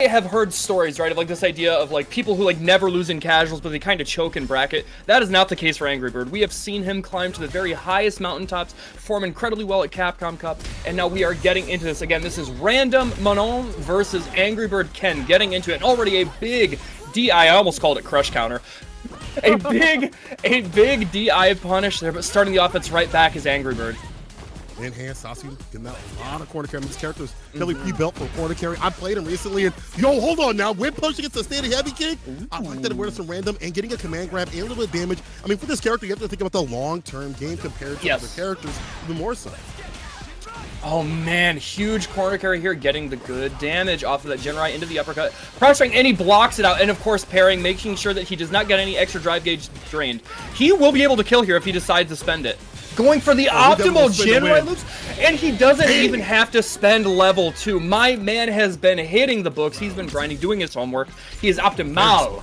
have heard stories, right, of like this idea of like people who like never lose in casuals, but they kind of choke in bracket. That is not the case for Angry Bird. We have seen him climb to the very highest mountaintops, perform incredibly well at Capcom Cup, and now we are getting into this again. This is Randumb Manon versus Angry Bird Ken, getting into it. And already a big DI, I almost called it crush counter. A big DI punish there, but starting the offense right back is Angry Bird. Enhanced Sasu getting out a lot of corner carry. These characters heavily pre-built for corner carry. I played him recently, and yo, hold on now. Wind push against a standing heavy kick. I like that awareness from Randumb and getting a command grab and a little bit of damage. I mean, for this character, you have to think about the long-term game compared to other characters, even more so. Oh man, huge corner carry here, getting the good damage off of that Genrai into the uppercut. Pressuring, and he blocks it out, and of course parrying, making sure that he does not get any extra drive gauge drained. He will be able to kill here if he decides to spend it. Going for the optimal Genrai loops, and he doesn't even have to spend level 2. My man has been hitting the books. He's been grinding, doing his homework. He is optimal.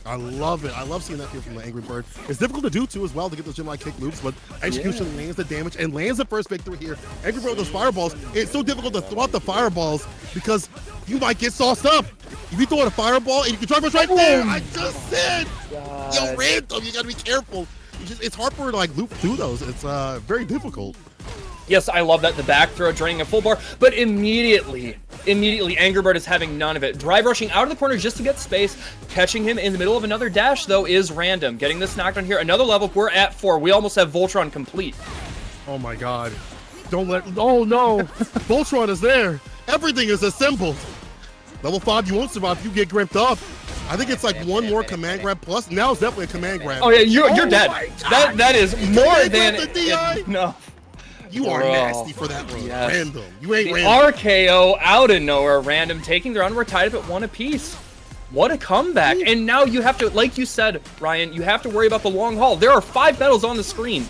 I love it. I love seeing that here from the Angry Bird. It's difficult to do, too, as well, to get those Genrai kick loops, but execution lands the damage and lands the first victory here. Angry Bird with those fireballs. It's so difficult to throw out the fireballs because you might get sauced up. If you throw out a fireball and you can drive us right there, I just said, yo, Randumb, you got to be careful. It's hard for her to like loop through those. It's very difficult. Yes, I love that. The back throw draining a full bar, but immediately Angry Bird is having none of it. Drive rushing out of the corner just to get space. Catching him in the middle of another dash, though, is Randumb. Getting this knockdown here. Another level. We're at 4. We almost have Voltron complete. Oh my god. Don't let... Oh no. Voltron is there. Everything is assembled. Level 5, you won't survive if you get gripped up. I think it's like one more command grab plus. Now it's definitely a command grab. Oh yeah, you're dead. That is more than enough. You are nasty for that one. Randumb. You ain't the Randumb. RKO out of nowhere. Randumb taking the round. We're tied up at 1 apiece. What a comeback. And now you have to, like you said, Ryan, you have to worry about the long haul. There are 5 battles on the screen.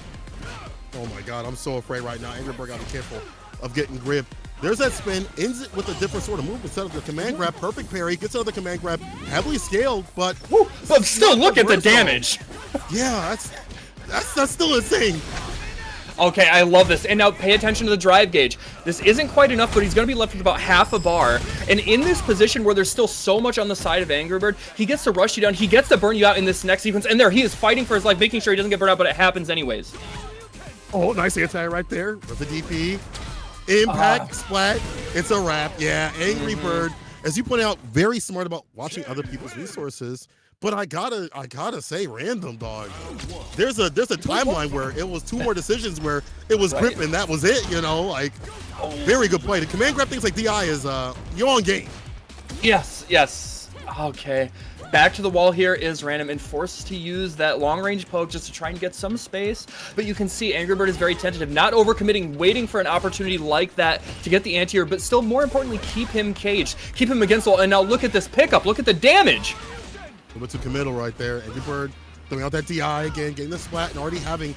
Oh my god, I'm so afraid right now. Angry Bird got to be careful of getting gripped. There's that spin, ends it with a different sort of move instead of the command grab. Perfect parry, gets another command grab, heavily scaled, but still look at the damage. Yeah, that's still insane. Okay, I love this. And now pay attention to the drive gauge. This isn't quite enough, but he's going to be left with about half a bar. And in this position where there's still so much on the side of Angry Bird, he gets to rush you down. He gets to burn you out in this next sequence. And there he is fighting for his life, making sure he doesn't get burned out, but it happens anyways. Oh, nice anti right there with the DP. Impact, splat, it's a wrap. Yeah, Angry Bird, as you point out, very smart about watching other people's resources. But I gotta say, Randumb, dog. There's a timeline where it was 2 more decisions where it was grip and that was it. You know, like very good play. The command grab things like DI is you're on game. Yes. Okay. Back to the wall here is Randumb and forced to use that long-range poke just to try and get some space. But you can see Angry Bird is very tentative, not overcommitting, waiting for an opportunity like that to get the anti-air, but still more importantly, keep him caged, keep him against the wall. And now look at this pickup, look at the damage. A little bit too committal right there. Angry Bird throwing out that DI again, getting the splat and already having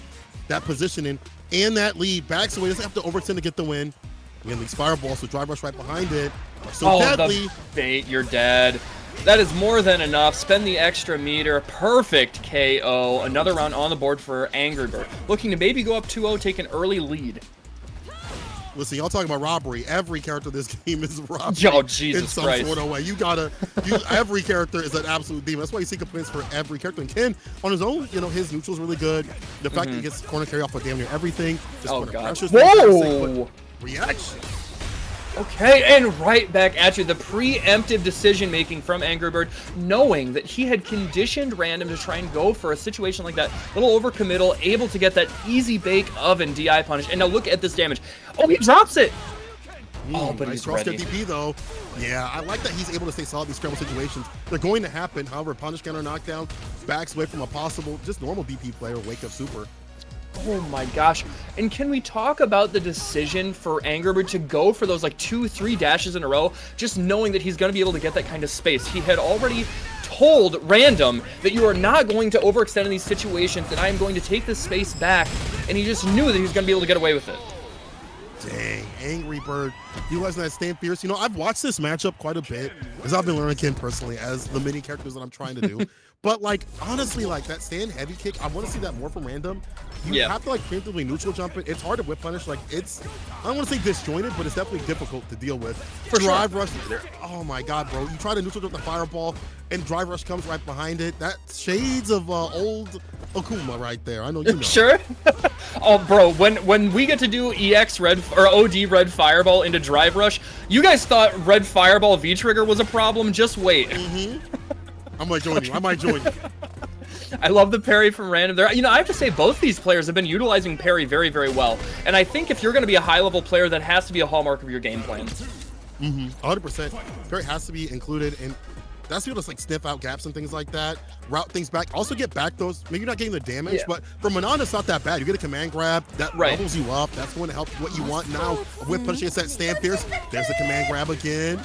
that positioning and that lead back so he doesn't have to overextend to get the win. Again, these fireballs, so drive rush right behind it. So deadly. The bait, you're dead. That is more than enough. Spend the extra meter. Perfect KO. Another round on the board for Angry Bird. Looking to maybe go up 2-0, take an early lead. Listen, y'all talking about robbery. Every character in this game is robbery. Oh, Jesus in some Christ. sort of way. Every character is an absolute demon. That's why you see complaints for every character. And Ken, on his own, you know, his neutral's really good. The fact that he gets corner carry off of damn near everything. Just God. Whoa! Reaction. Okay, and right back at you. The preemptive decision-making from Angry Bird, knowing that he had conditioned Randumb to try and go for a situation like that. Little overcommittal, able to get that easy bake oven DI punish. And now look at this damage. Oh, he drops it! But nice he's ready. DP, though. Yeah, I like that he's able to stay solid in these scramble situations. They're going to happen. However, punish counter knockdown backs away from a possible, just normal DP player, wake up super. Oh my gosh. And can we talk about the decision for Angry Bird to go for those like 2-3 dashes in a row, just knowing that he's going to be able to get that kind of space? He had already told Randumb that you are not going to overextend in these situations, that I am going to take this space back, and he just knew that he was going to be able to get away with it. Dang, Angry Bird utilizing that stand fierce. You know, I've watched this matchup quite a bit as I've been learning Ken personally as the mini characters that I'm trying to do. But like, honestly, like that stand heavy kick, I want to see that more from Randumb. You have to like preemptively neutral jump it. It's hard to whip punish. Like it's, I don't want to say disjointed, but it's definitely difficult to deal with. For drive rush, oh my God, bro. You try to neutral jump the fireball and drive rush comes right behind it. That's shades of old Akuma right there. I know you know. Sure. Oh, bro, when we get to do EX red or OD red fireball into drive rush, you guys thought red fireball V trigger was a problem. Just wait. I might join you. I might join you. I love the parry from Randumb there. You know, I have to say both these players have been utilizing parry very, very well. And I think if you're going to be a high-level player, that has to be a hallmark of your game plan. 100%. Parry has to be included, and that's able to like sniff out gaps and things like that, route things back. Also get back those. Maybe you're not getting the damage, but for Manon, it's not that bad. You get a command grab that levels you up. That's going to help what you want now. With punch against that stand fierce, there's the command grab again.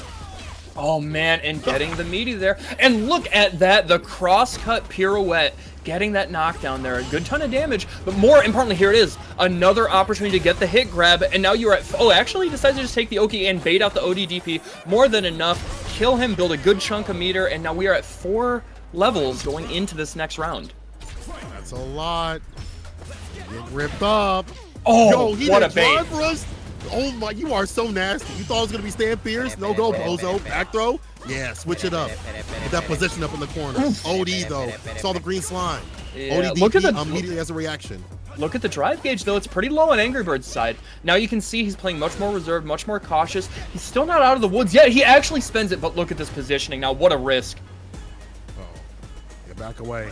Oh man, and getting the meaty there. And look at that, the cross-cut pirouette, getting that knockdown there. A good ton of damage, but more importantly, here it is. Another opportunity to get the hit grab, and now you're at, oh, actually he decides to just take the Oki and bait out the ODDP. More than enough. Kill him, build a good chunk of meter, and now we are at 4 levels going into this next round. That's a lot. Get ripped up. Oh, yo, what a bait. Oh my, you are so nasty. You thought it was gonna be stand fierce? No go, bozo. Back throw? Yeah, switch it up. Get that position up in the corner. OD though. Saw the green slime. Yeah, OD look at the immediately as a reaction. Look at the drive gauge though, it's pretty low on Angry Bird's side. Now you can see he's playing much more reserved, much more cautious. He's still not out of the woods yet. He actually spends it, but look at this positioning. Now what a risk. Get back away.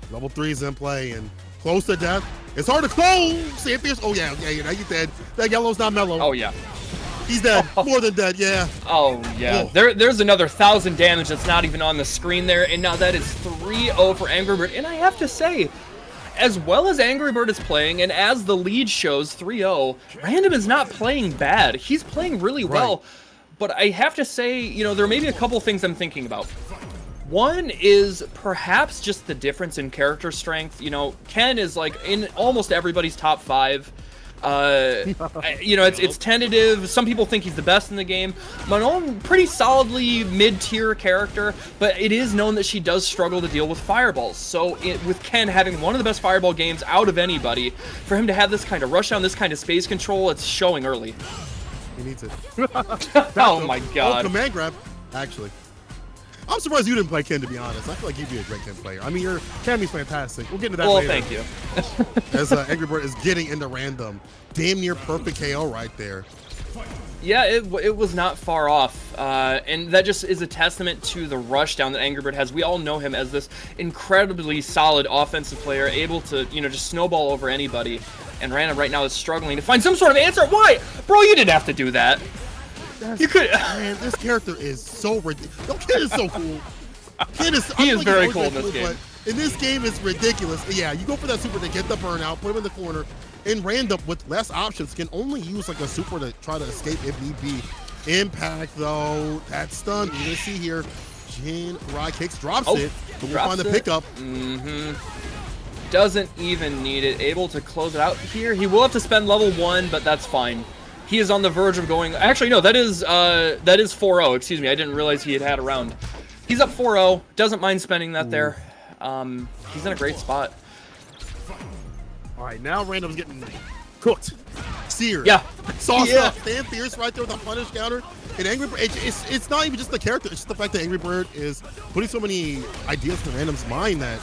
Level 3's in play and close to death. It's hard to close. Stand fierce. Oh yeah, now you dead. That yellow's not mellow. Oh yeah. He's dead. More than dead, yeah. Oh yeah. There's another 1,000 damage that's not even on the screen there, and now that is 3-0 for Angry Bird. And I have to say, as well as Angry Bird is playing, and as the lead shows 3-0, Randumb is not playing bad. He's playing really well. But I have to say, you know, there may be a couple things I'm thinking about. One is perhaps just the difference in character strength. You know, Ken is like in almost everybody's top 5. You know, it's tentative. Some people think he's the best in the game. Manon, pretty solidly mid-tier character, but it is known that she does struggle to deal with fireballs. So with Ken having one of the best fireball games out of anybody, for him to have this kind of rush down, this kind of space control, it's showing early. He needs it. Oh my God. Oh, command grab, actually. I'm surprised you didn't play Ken, to be honest. I feel like you'd be a great Ken player. I mean, your Cammy's fantastic. We'll get into that later. Well, thank you. As Angry Bird is getting into Randumb. Damn near perfect KO right there. Yeah, it was not far off. And that just is a testament to the rush down that Angry Bird has. We all know him as this incredibly solid offensive player, able to, you know, just snowball over anybody. And Randumb right now is struggling to find some sort of answer. Why? Bro, you didn't have to do that. You could. Man, this character is so ridiculous. No, Ken is so cool. He is very cool in this game. But in this game, it's ridiculous. Yeah, you go for that super to get the burnout, put him in the corner, and Randumb with less options can only use like a super to try to escape if need be. Impact though, that stun. You're gonna see here, Jin Rai kicks, drops it, but we'll find the pickup. Doesn't even need it. Able to close it out here. He will have to spend level 1, but that's fine. He is on the verge of going. Actually, no, that is 4-0. Excuse me, I didn't realize he had had a round. He's up 4-0. Doesn't mind spending that there. He's in a great spot. All right, now Randumb's getting cooked, seared. Yeah, sauced up. Stand fierce right there with a punish counter. And Angry Bird, it's not even just the character. It's just the fact that Angry Bird is putting so many ideas to Randumb's mind that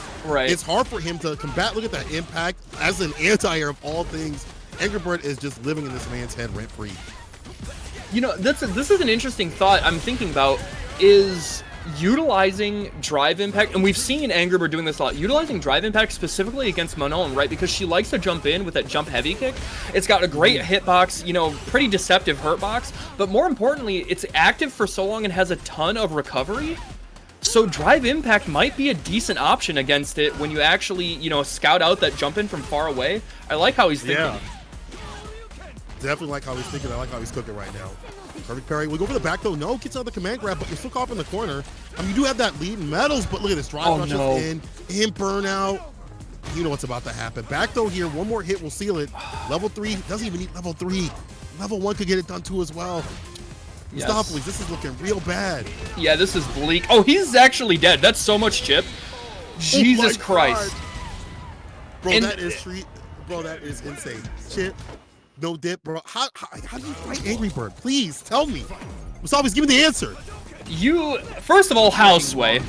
it's hard for him to combat. Look at that impact as an anti-air of all things. Angry Bird is just living in this man's head rent-free. You know, this is an interesting thought I'm thinking about, is utilizing drive impact, and we've seen Angry Bird doing this a lot, utilizing drive impact specifically against Manon, right? Because she likes to jump in with that jump heavy kick. It's got a great hitbox, you know, pretty deceptive hurtbox, but more importantly, it's active for so long and has a ton of recovery. So drive impact might be a decent option against it when you actually, you know, scout out that jump in from far away. I like how he's thinking. Yeah. Definitely like how he's thinking. I like how he's cooking right now. Perfect parry. We go for the back though. No, gets out the command grab, but you're still caught up in the corner. I mean, you do have that lead in metals, but look at this drive rushes in burnout. You know what's about to happen. Back though here, one more hit will seal it. Level 3 doesn't even need level 3. Level 1 could get it done too as well. Yes. Mustafa, this is looking real bad. Yeah, this is bleak. Oh, he's actually dead. That's so much chip. Jesus Christ. Bro, that is insane. Chip, no dip, bro. How do you fight Angry Bird? Please tell me. Mustafa, give me the answer. First of all, house sway.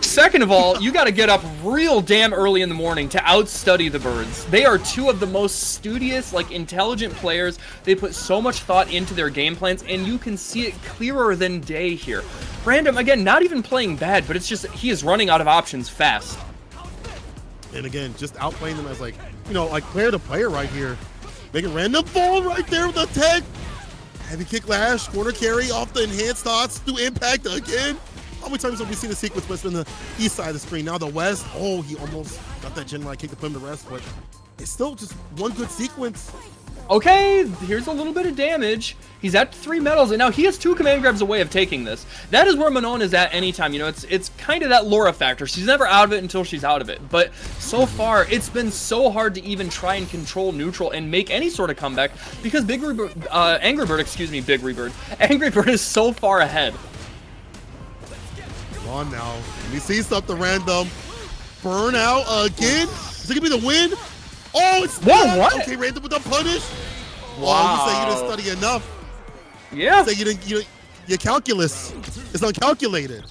Second of all, you got to get up real damn early in the morning to outstudy the birds. They are two of the most studious, like, intelligent players. They put so much thought into their game plans, and you can see it clearer than day here. Randumb, again, not even playing bad, but it's just he is running out of options fast. And again, just outplaying them as, like, you know, like player to player right here. Making Randumb fall right there with the tech. Heavy kick lash, corner carry off the enhanced thoughts through impact again. How many times have we seen the sequence what's been the east side of the screen? Now the west. Oh, he almost got that Gen Y kick to put him to rest, but it's still just one good sequence. Okay, here's a little bit of damage. He's at 3 medals, and now he has 2 command grabs away of taking this. That is where Manon is at anytime. You know, it's kind of that Laura factor. She's never out of it until she's out of it. But so far, it's been so hard to even try and control neutral and make any sort of comeback because Angry Bird is so far ahead. Come on now. Let me see something random. Burn out again. Is it going to be the win? Oh, it's Whoa, what? Okay, Randumb with the punish. Wow. Oh, you say you didn't study enough. Yeah. You say you didn't, your calculus is uncalculated.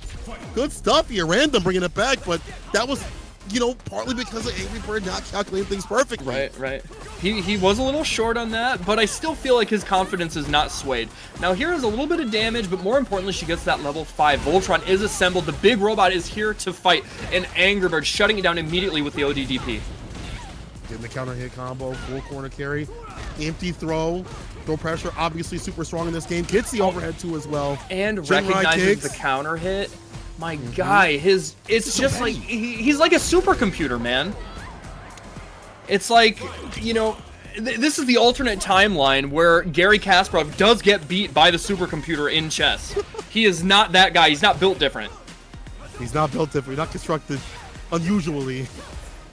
Good stuff here. Randumb bringing it back, but that was, you know, partly because of Angry Bird not calculating things perfectly. Right. He was a little short on that, but I still feel like his confidence is not swayed. Now here is a little bit of damage, but more importantly, she gets that level 5. Voltron is assembled. The big robot is here to fight, and Angry Bird shutting it down immediately with the ODDP. Getting the counter hit combo, full corner carry, empty throw pressure, obviously super strong in this game. Gets the overhead too as well. And recognizes the counter hit. My guy, it's just like, he's like a supercomputer, man. It's like, you know, this is the alternate timeline where Gary Kasparov does get beat by the supercomputer in chess. He is not that guy. He's not built different. He's not built different. Not constructed unusually.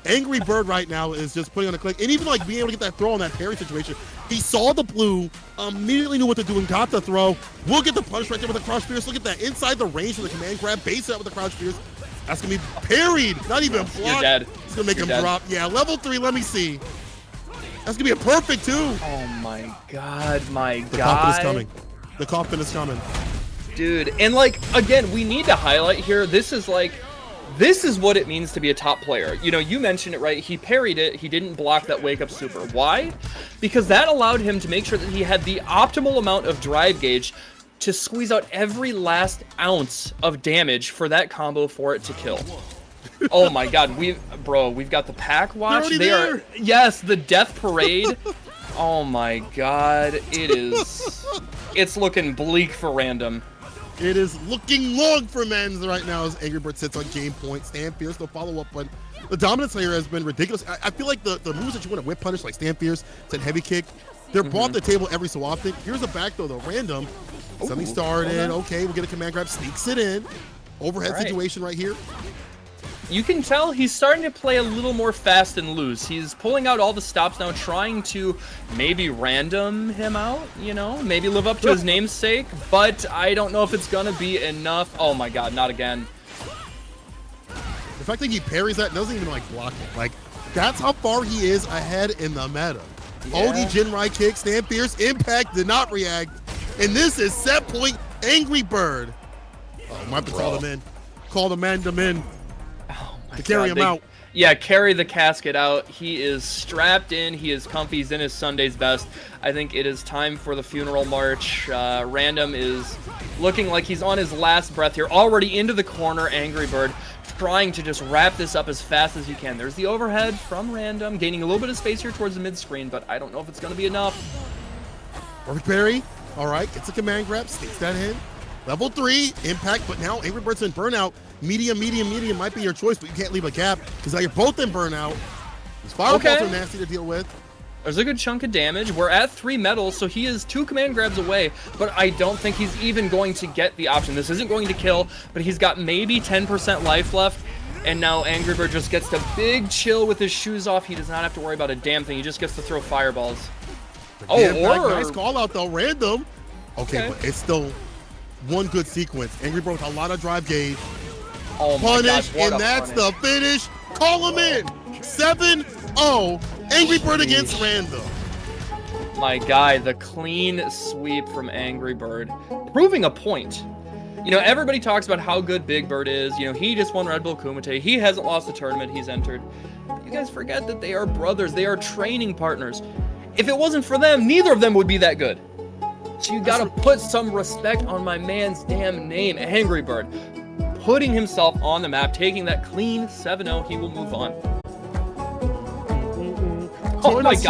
Angry Bird right now is just putting on a click, and even like being able to get that throw on that parry situation. He saw the blue, immediately knew what to do and got the throw. We'll get the punch right there with the crouch pierce. Look at that, inside the range of the command grab, base it out with the crouch pierce. That's gonna be parried, not even blocked. You're dead. It's gonna make him drop. Yeah, level 3, let me see. That's gonna be a perfect 2. Oh my god, my god. The coffin is coming. The coffin is coming. Dude, and like, again, we need to highlight here, this is what it means to be a top player. You know, you mentioned it, right? He parried it. He didn't block that wake up super. Why? Because that allowed him to make sure that he had the optimal amount of drive gauge to squeeze out every last ounce of damage for that combo for it to kill. Oh my god, we've got the pack watch. Yes, the death parade. Oh my god, it's looking bleak for Randumb. It is looking long for men's right now as Angry Bird sits on game point. Stand fierce, no follow-up, but the dominance layer has been ridiculous. I feel like the moves that you want to whip punish, like stand fierce, said heavy kick, they're brought to the table every so often. Here's a back throw though, Randumb. Something started, okay, we'll get a command grab, sneaks it in. Overhead situation right here. You can tell he's starting to play a little more fast and loose. He's pulling out all the stops now, trying to maybe random him out, you know, maybe live up to his namesake, but I don't know if it's gonna be enough. Oh my god, not again. The fact that he parries that doesn't even like block it. Like, that's how far he is ahead in the meta. Yeah. OD Gen Y kick, stand fierce, impact, did not react. And this is set point Angry Bird. Oh, might have to call them in. Call the man them in. To carry him out. Yeah, carry the casket out. He is strapped in. He is comfy. He's in his Sunday's best. I think it is time for the funeral march. Randumb is looking like he's on his last breath here. Already into the corner, Angry Bird trying to just wrap this up as fast as he can. There's the overhead from Randumb, gaining a little bit of space here towards the mid-screen, but I don't know if it's going to be enough. Perfect parry. All right, gets a command grab, sneaks that in. Level 3, impact, but now Angry Bird's in burnout. Medium might be your choice, but you can't leave a gap because now you're both in burnout. These fireballs are nasty to deal with. There's a good chunk of damage. We're at 3 medals, so he is 2 command grabs away, but I don't think he's even going to get the option. This isn't going to kill, but he's got maybe 10% life left, and now Angry Bird just gets to big chill with his shoes off. He does not have to worry about a damn thing. He just gets to throw fireballs. Nice call out though, Randumb. Okay, but it's still one good sequence. Angry Bird with a lot of drive gauge. Oh my Punish, God, and that's the finish. Call him in. 7-0. Angry Bird against Randumb. My guy, the clean sweep from Angry Bird, proving a point. You know, everybody talks about how good Big Bird is. You know, he just won Red Bull Kumite. He hasn't lost a tournament he's entered. But you guys forget that they are brothers. They are training partners. If it wasn't for them, neither of them would be that good. So you gotta put some respect on my man's damn name, Angry Bird. Putting himself on the map, taking that clean 7-0, he will move on. Oh my God.